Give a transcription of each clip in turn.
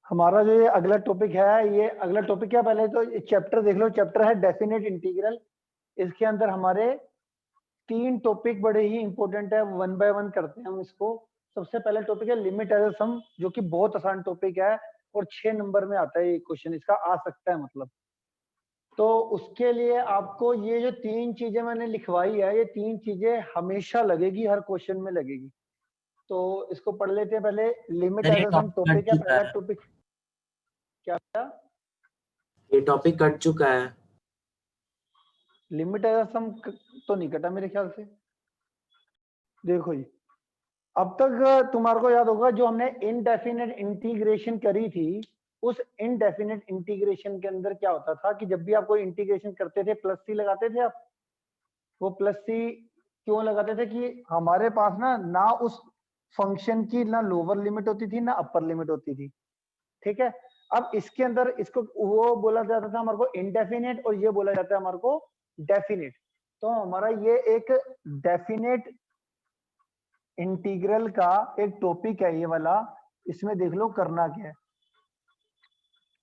हमारा जो ये अगला टॉपिक है, ये अगला टॉपिक क्या, पहले तो चैप्टर देख लो। चैप्टर है डेफिनेट इंटीग्रल। इसके अंदर हमारे 3 टॉपिक बड़े ही इंपॉर्टेंट है, वन बाय वन करते हैं हम इसको। सबसे पहला टॉपिक है लिमिट एज अ सम, जो कि बहुत आसान टॉपिक है और 6 नंबर में आता है ये क्वेश्चन, इसका आ सकता है मतलब। तो उसके लिए आपको ये जो 3 चीजें मैंने लिखवाई है, ये 3 चीजें हमेशा लगेगी, हर क्वेश्चन में लगेगी। तो इसको पढ़ लेते हैं पहले। लिमिट सर एज ये अ सम टॉपिक कट टॉपिक है, चुका पहला है। टॉपिक क्या था? ये टॉपिक कट चुका है। लिमिट एज अ सम तो नहीं कटा मेरे ख्याल से। देखो जी, अब तक तुम्हारे को याद होगा जो हमने इनडेफिनेट इंटीग्रेशन करी थी, उस इनडेफिनेट इंटीग्रेशन के अंदर क्या होता था कि जब भी आप कोई इंटीग्रेशन करते थे प्लस सी लगाते थे आप। वो प्लस सी क्यों लगाते थे कि हमारे पास ना उस फंक्शन की ना लोअर लिमिट होती थी ना अपर लिमिट होती थी। ठीक है। अब इसके अंदर इसको वो बोला जाता था हमारे को इनडेफिनेट, और ये बोला जाता है हमारे को डेफिनेट। तो हमारा ये एक डेफिनेट इंटीग्रल का एक टॉपिक है ये वाला। इसमें देख लो करना क्या है।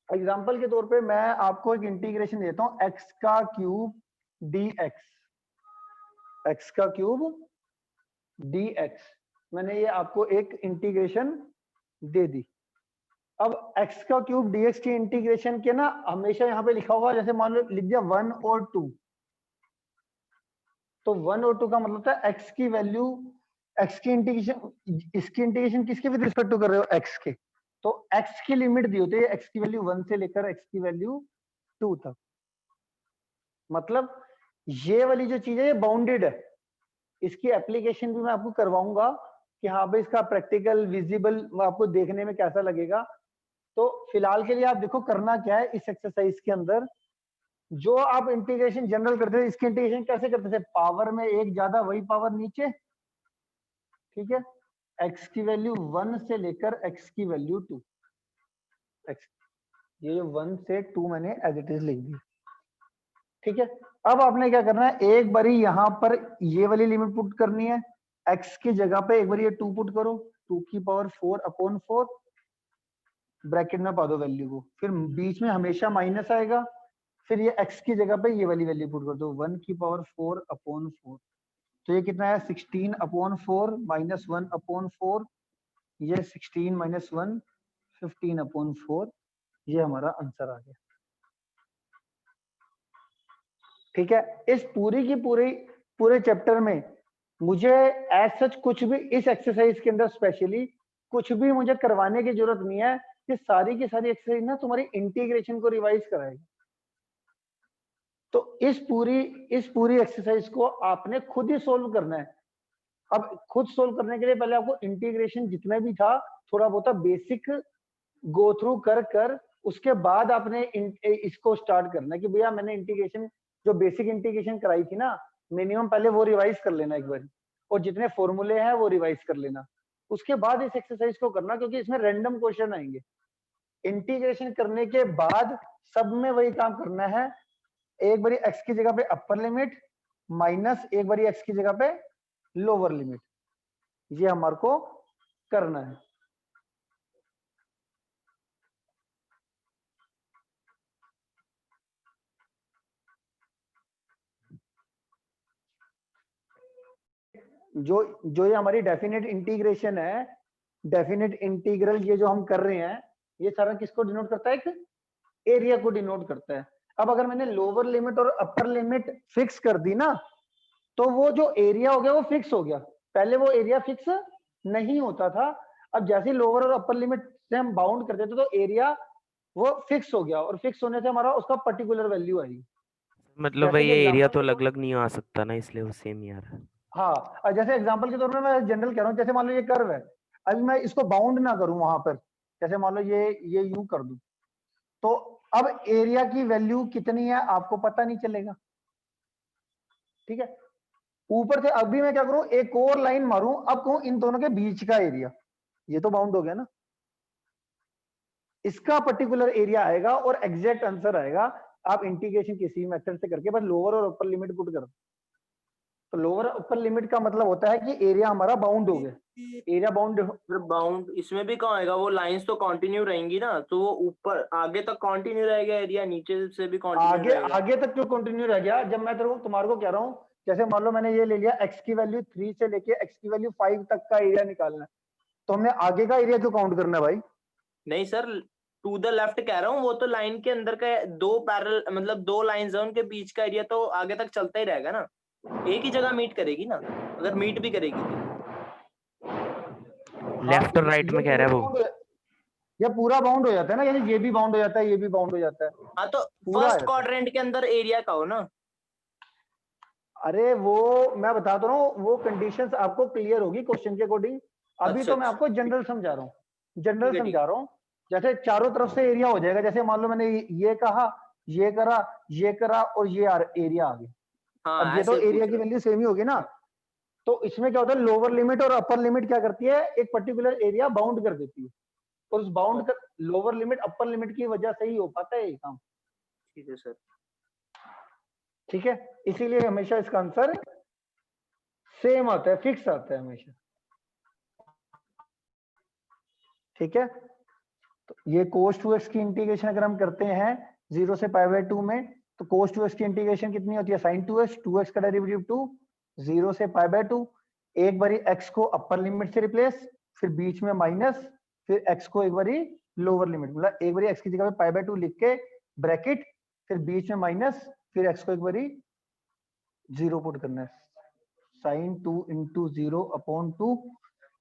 एग्जांपल के तौर पे मैं आपको एक इंटीग्रेशन देता हूं, एक्स का क्यूब डी एक्स। एक्स का क्यूब डी एक्स, मैंने ये आपको एक इंटीग्रेशन दे दी। अब x का क्यूब dx की इंटीग्रेशन के ना हमेशा यहाँ पे लिखा होगा, जैसे मान लो लिख दिया 1 और 2। तो 1 और 2 का मतलब था x की वैल्यू, x की इंटीग्रेशन, इसकी इंटीग्रेशन किसके विद रिस्पेक्ट टू कर रहे हो, x के। तो x की लिमिट दी होती है, x की वैल्यू 1 से लेकर x की वैल्यू 2 तक। मतलब ये वाली जो चीज है ये बाउंडेड है। इसकी एप्लीकेशन भी मैं आपको करवाऊंगा कि हाँ भाई इसका प्रैक्टिकल विजिबल आपको देखने में कैसा लगेगा। तो फिलहाल के लिए आप देखो करना क्या है इस एक्सरसाइज के अंदर। जो आप इंटीग्रेशन जनरल करते थे, इसकी इंटीग्रेशन कैसे करते थे, पावर में एक ज्यादा वही पावर नीचे। ठीक है। x की वैल्यू 1 से लेकर x की वैल्यू 2। x, ये जो 1 से 2 मैंने एज इट इज लिख दी। ठीक है। अब आपने क्या करना है, एक बारी यहां पर ये वाली लिमिट पुट करनी है। x की जगह पे एक बार ये 2 पुट करो, 2 की पावर 4 अपॉन 4, ब्रैकेट में पा दो वैल्यू को, फिर बीच में हमेशा माइनस आएगा। फिर ये x की जगह पे ये वाली वैल्यू पुट कर दो, 1 की पावर 4 अपॉन 4। तो ये कितना है, 16 अपॉन 4 माइनस 1 अपॉन 4। ये 16 माइनस 1 15 अपॉन 4। ये हमारा आंसर आ गया। ठीक है। इस पूरी की पूरी पूरे चैप्टर में मुझे एज सच कुछ भी इस एक्सरसाइज के अंदर स्पेशली कुछ भी मुझे करवाने की जरूरत नहीं है। कि सारी की सारी एक्सरसाइज ना तुम्हारी इंटीग्रेशन को रिवाइज कराएगी। तो इस पूरी एक्सरसाइज को आपने खुद ही सोल्व करना है। अब खुद सोल्व करने के लिए पहले आपको इंटीग्रेशन जितना भी था थोड़ा बहुत बेसिक गो थ्रू कर कर उसके बाद आपने इसको स्टार्ट करना है कि भैया मैंने इंटीग्रेशन जो बेसिक इंटीग्रेशन कराई थी ना, मिनिमम पहले वो रिवाइज कर लेना एक बार, और जितने फॉर्मूले हैं वो रिवाइज कर लेना। उसके बाद इस एक्सरसाइज को करना, क्योंकि इसमें रैंडम क्वेश्चन आएंगे। इंटीग्रेशन करने के बाद सब में वही काम करना है। एक बारी x की जगह पे अपर लिमिट माइनस एक बारी x की जगह पे लोअर लिमिट, ये हमारे को करना है। जो ये हमारी डेफिनेट इंटीग्रेशन है, डेफिनेट इंटीग्रल ये जो हम कर रहे हैं, ये सारा किसको डिनोट करता है, एक एरिया को डिनोट करता है। अब अगर मैंने लोअर लिमिट और अपर लिमिट फिक्स कर दी ना, तो वो जो एरिया हो गया वो फिक्स हो गया। पहले वो एरिया फिक्स नहीं होता था। अब जैसे लोअर और अपर लिमिट से हम बाउंड करते थे तो एरिया वो फिक्स हो गया, और फिक्स होने से हमारा उसका पर्टिकुलर वैल्यू आएगी। मतलब भाई जैसे कि ये एरिया एग्जांपल तो के अलग तौर, अलग नहीं आ सकता ना, इसलिए वो सेम ही आ रहा है। हाँ, और जैसे एग्जांपल के तौर पे मैं जनरल कह रहा हूँ, जैसे मान लो ये कर्व है, अभी मैं इसको बाउंड ना करूं वहां पर, जैसे मान लो ये यूं कर दूं, तो अब एरिया की वैल्यू कितनी है आपको पता नहीं चलेगा। ठीक है। ऊपर से अभी मैं क्या करूं, एक और लाइन मारूं, अब कहूं इन दोनों के बीच का एरिया, ये तो बाउंड हो गया ना, इसका पर्टिकुलर एरिया आएगा और एग्जैक्ट आंसर आएगा। आप इंटीग्रेशन किसी मेथड से करके बस लोअर और अपर लिमिट पुट कर दो। तो लोअर अपर लिमिट का मतलब होता है कि एरिया हमारा बाउंड हो गया, एरिया बाउंड। फिर बाउंड इसमें भी कहाँ आएगा, वो लाइंस तो कंटिन्यू रहेंगी ना, तो वो ऊपर आगे तक कंटिन्यू रहेगा एरिया, नीचे से भी कंटिन्यू आगे रहेगा। आगे तक क्यों कंटिन्यू रह गया? जब मैं तुम्हारे को कह रहा हूँ, जैसे मान लो मैंने ये ले लिया x की वैल्यू 3 से लेके x की वैल्यू 5 तक का एरिया निकालना है, तो हमने आगे का एरिया क्यों काउंट करना है भाई? नहीं सर, टू द लेफ्ट कह रहा हूँ, वो तो लाइन के अंदर का दो पैरेलल, मतलब दो लाइंस है, उनके बीच का एरिया तो आगे तक चलता ही रहेगा ना, एक ही जगह मीट करेगी ना, अगर मीट भी करेगी तो। लेफ्ट और राइट में कह रहा है वो। ये पूरा बाउंड हो जाता है ना, यानी ये भी बाउंड हो जाता है, ये भी बाउंड हो जाता है। हाँ तो पूरा फर्स्ट है। क्वाड्रेंट के अंदर एरिया का हो ना। अरे वो मैं बता तो रहा हूँ, वो कंडीशंस आपको क्लियर होगी क्वेश्चन के अकॉर्डिंग। अभी अच्छा, तो मैं आपको जनरल समझा रहा हूँ, जनरल ठीक है, समझा रहा हूँ। जैसे चारों तरफ से एरिया हो जाएगा, जैसे मान लो मैंने ये कहा, ये करा, ये करा और ये एरिया आ गया। अब हाँ ये तो ऐसे एरिया पूछ की रहा वैल्यू सेम ही होगी ना। तो इसमें क्या होता है, लोअर लिमिट और अपर लिमिट क्या करती है, एक पर्टिकुलर एरिया बाउंड कर देती है, और उस बाउंड कर लोअर लिमिट अपर लिमिट की वजह से ही हो पाता है ये काम। ठीक है सर। ठीक है, इसीलिए हमेशा इसका आंसर सेम आता है, फिक्स आता है हमेशा। ठीक है, तो ये cos 2x की इंटीग्रेशन अगर हम करते हैं 0 से π/2 में, तो cos 2x की इंटीग्रेशन कितनी होती है, sin 2x, 2x का डेरिवेटिव 2, 0 से π/2, एक बारी x को अपर लिमिट से रिप्लेस, फिर बीच में माइनस, फिर x को एक बारी लोअर लिमिट, मतलब एक बारी x की जगह पे π/2 लिख के ब्रैकेट, फिर बीच में माइनस, फिर x को एक बारी 0 पुट करना है, sin 2 इंटू 0/2,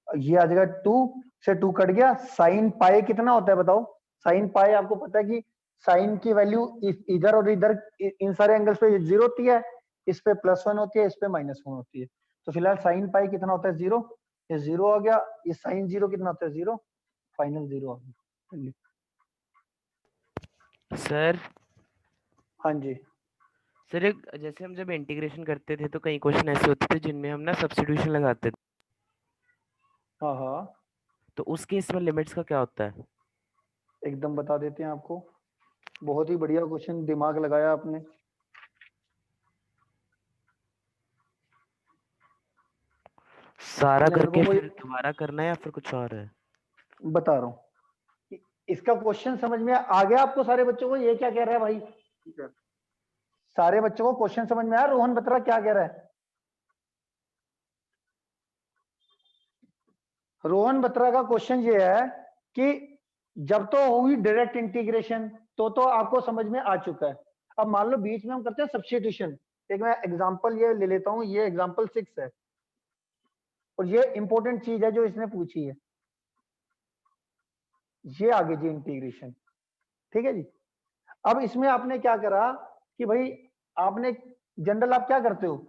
ये आ जाएगा 2 से 2 कट गया, साइन पाई कितना होता है बताओ? साइन पाई आपको पता है कि साइन की वैल्यू इधर और इधर इन सारे एंगल्स पे 0 होती है, इस पे +1 होती है, इस पे -1 होती है। तो फिलहाल साइन पाई कितना होता है 0, ये 0 आ गया, ये साइन 0 कितना होता है 0, फाइनल 0 आ गया। सर हाँ जी, सर एक जैसे हम जब इंटीग्रेशन करते थे तो कई क्वेश्चन ऐसे होते थे जिनमें हम ना सब्स्टिट्यूशन लगाते थे, हाँ हाँ, तो उस केस में लिमिट्स का क्या होता है? एकदम बता देते हैं आपको। बहुत ही बढ़िया क्वेश्चन, दिमाग लगाया आपने। सारा पहले मेरे को करके कोई फिर दोबारा करना है या फिर कुछ और है? बता रहा हूँ, इसका क्वेश्चन समझ में आ गया आपको सारे बच्चों को? ये क्या कह रहा है भाई? सारे बच्चों को क्वेश्चन समझ में आया? रोहन बत्रा क्या कह रहा है? रोहन बत्रा का क्वेश्चन ये है कि जब तो होगी डायरेक्ट इंटीग्रेशन तो आपको समझ में आ चुका है। अब मान लो बीच में हम करते हैं सब्स्टिट्यूशन। एक मैं एग्जांपल ये ले लेता हूं, ये एग्जांपल 6 है और ये इंपॉर्टेंट चीज है जो इसने पूछी है, ये आगे जी इंटीग्रेशन। ठीक है जी, अब इसमें आपने क्या करा कि भाई आपने जनरल आप क्या करते हो,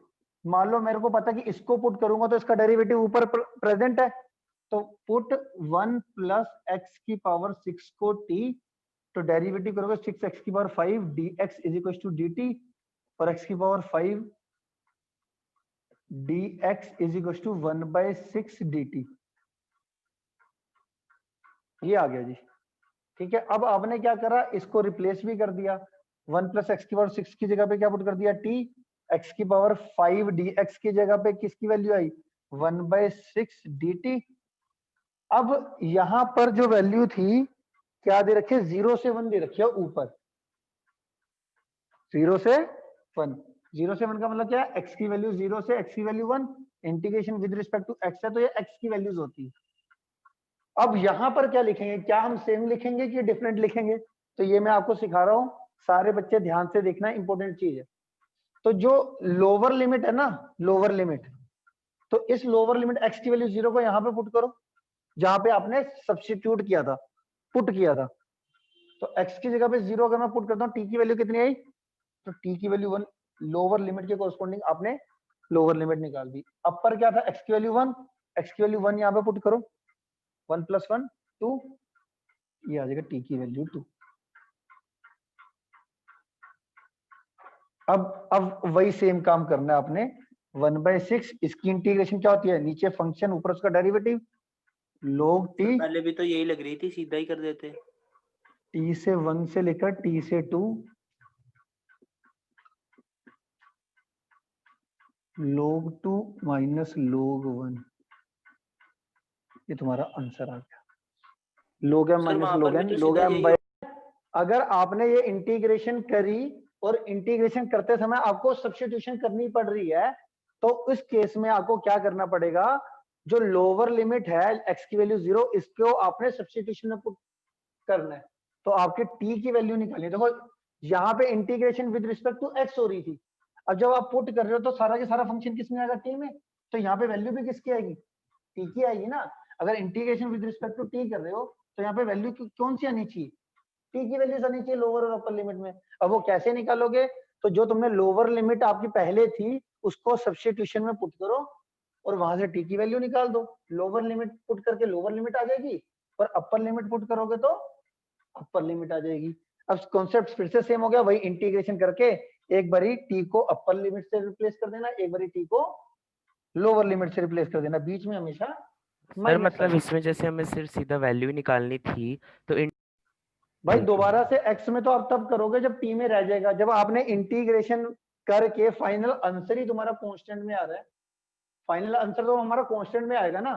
मान लो मेरे को पता है कि इसको पुट करूंगा तो इसका डेरिवेटिव ऊपर प्रेजेंट है, तो पुट 1 + x की पावर 6 को t, तो डेरिवेटिव करोगे 6x की power 5 dx is equal to dt, और x की power 5 dx is equal to 1/6 dt। ये आ गया जी। ठीक है, अब आपने क्या करा, इसको रिप्लेस भी कर दिया, 1 + x की पावर 6 की जगह पे क्या पुट कर दिया t, x की पावर 5 dx की जगह पे किसकी वैल्यू आई 1/6 dt। अब यहां पर जो वैल्यू थी क्या दे रखी है, 0 से 1 दे रखी है ऊपर, 0 से 1, 0 से 1 का मतलब क्या है, x की वैल्यू 0 से x की value 1, integration with respect to x है तो ये x की वैल्यूज होती है। अब यहां पर क्या लिखेंगे, क्या हम सेम लिखेंगे कि डिफरेंट लिखेंगे, तो ये मैं आपको सिखा रहा हूं, सारे बच्चे ध्यान से देखना, इंपॉर्टेंट चीज है। तो जो लोअर लिमिट है ना, लोअर लिमिट, तो इस लोअर लिमिट x की वैल्यू 0 को यहां पे पुट करो जहां पे आपने सब्स्टिट्यूट किया था, पुट किया था। तो x की जगह पे 0 अगर मैं पुट करता हूँ, t की वैल्यू कितनी आई, तो t की वैल्यू 1, लोअर लिमिट के कोरस्पोंडिंग आपने लोअर लिमिट निकाल दी। अपर क्या था, x की वैल्यू 1, x की वैल्यू 1 यहाँ पे पुट करो, 1 + 1 2, ये आ जाएगा t की वैल्यू 2। अब वही सेम काम करना है आपने, 1/6, इसकी इंटीग्रेशन क्या होती है, नीचे फंक्शन ऊपर उसका डेरिवेटिव log t, पहले भी तो यही लग रही थी, सीधा ही कर देते। t से 1 से लेकर t से 2, log 2 माइनस log 1, ये तुम्हारा आंसर आ गया। log m सर माइनस वहां log पर n भी तो log सीधा m यही बाय, अगर आपने ये इंटीग्रेशन करी और इंटीग्रेशन करते समय आपको सब्स्टिट्यूशन करनी पड़ रही है, तो इस केस में आपको क्या करना पड़ेगा, जो लोअर लिमिट है x की वैल्यू 0, इसको आपने सब्स्टिट्यूशन में पुट करना है। तो आपके t की वैल्यू निकालनी है। देखो यहाँ पे integration with respect to x हो रही थी, अब जब आप पुट कर रहे हो तो सारा के सारा फंक्शन किसमें आएगा, t में, तो यहाँ पे वैल्यू भी किसकी आएगी, t की आएगी ना। अगर integration with respect to t कर रहे हो तो यहाँ पे वैल्यू कौन सी आनी चाहिए, t की वैल्यू आनी चाहिए लोअर और अपर लिमिट में। अब वो कैसे निकालोगे, तो जो तुमने लोअर लिमिट आपकी पहले थी उसको सब्स्टिट्यूशन में पुट करो और वहां से t की वैल्यू निकाल दो। लोअर लिमिट पुट करके लोअर लिमिट आ जाएगी और अपर लिमिट पुट करोगे तो अपर लिमिट आ जाएगी। अब कॉन्सेप्ट फिर से सेम हो गया, वही इंटीग्रेशन करके एक बारी t को अपर लिमिट से रिप्लेस कर देना, एक बारी t को लोअर लिमिट से रिप्लेस कर देना, बीच में हमेशा सर माइनस मतलब इसमें जैसे हमें सिर्फ सीधा वैल्यू निकालनी थी तो भाई दोबारा से x में तो आप तब करोगे जब t में रह जाएगा, जब आपने इंटीग्रेशन करके फाइनल आंसर ही तुम्हारा कांस्टेंट में आ रहा है, फाइनल आंसर तो हमारा कांस्टेंट में आएगा ना।